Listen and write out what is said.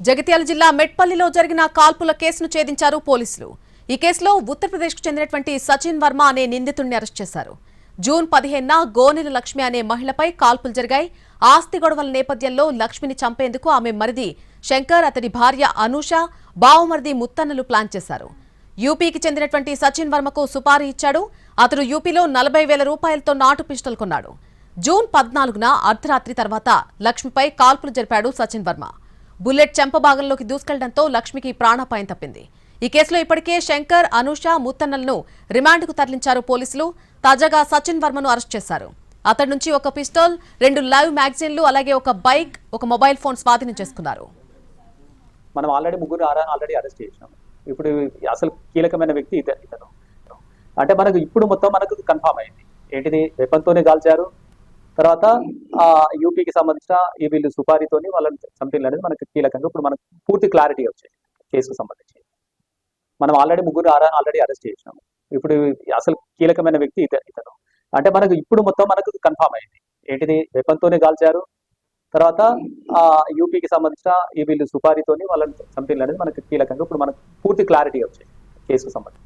జగిత్యాల జిల్లా మెట్పల్లిలో జరిగిన కాల్పుల కేసును ఛేదించారు పోలీసులు. ఈ కేసులో ఉత్తరప్రదేశ్కు చెందినటువంటి సచిన్ వర్మ అనే నిందితుడిని అరెస్ట్ చేశారు. జూన్ 15న గోనెల లక్ష్మి అనే మహిళపై కాల్పులు జరిగాయి. ఆస్తి గొడవల నేపథ్యంలో లక్ష్మిని చంపేందుకు ఆమె మరిది శంకర్, అతడి భార్య అనూష, బావమరిది ముత్తన్నలు ప్లాన్ చేశారు. యూపీకి చెందినటువంటి సచిన్ వర్మకు సుపారీ ఇచ్చాడు. అతడు యూపీలో 40,000 రూపాయలతో నాటు పిస్టల్ కొన్నాడు. జూన్ 14న అర్ధరాత్రి తర్వాత లక్ష్మిపై కాల్పులు జరిపాడు సచిన్ వర్మ. బుల్లెట్ చెంప భాగంలోకి దూసుకెళ్లడంతో లక్ష్మికి ప్రాణాపాయం తప్పింది. ఈ కేసులో ఇప్పటికే శంకర్, అనూష, ముత్తన్నలను రిమాండ్కు తరలించారు పోలీసులు. తాజాగా సచిన్ వర్మను అరెస్ట్ చేశారు. అతడి నుంచి ఒక పిస్టల్, 2 లైవ్ మ్యాగజైన్లు, అలాగే ఒక బైక్, ఒక మొబైల్ ఫోన్ స్వాధీనం చేసుకున్నారు. మనం ఆల్రెడీ ముగ్గురు అరెస్ట్ చేసినాం. ఇప్పుడు అసలు కీలకమైన వ్యక్తి ఇతను. అంటే మనకు ఇప్పుడు మొత్తం మనకు కన్ఫామ్ అయింది. ఏంటిది, వెపన్తోనే కాల్చారు. తర్వాత యూపీకి సంబంధించిన ఈ వీళ్ళు సుపారీతోని వాళ్ళని సంథింగ్ అనేది మనకు కీలకంగా ఇప్పుడు మనకు పూర్తి క్లారిటీ వచ్చేది కేసుకు సంబంధించి. మనం ఆల్రెడీ ముగ్గురు అరెస్ట్ చేసినాం. ఇప్పుడు అసలు కీలకమైన వ్యక్తి ఇతను. అంటే మనకు ఇప్పుడు మొత్తం మనకు కన్ఫామ్ అయింది. ఏంటిది, వెపన్తోనే కాల్చారు. తర్వాత యూపీకి సంబంధించిన ఈ వీళ్ళు సుపారీతోని వాళ్ళని సంథింగ్ అనేది మనకు కీలకంగా ఇప్పుడు మనకు పూర్తి క్లారిటీ వచ్చేది కేసుకు సంబంధించి.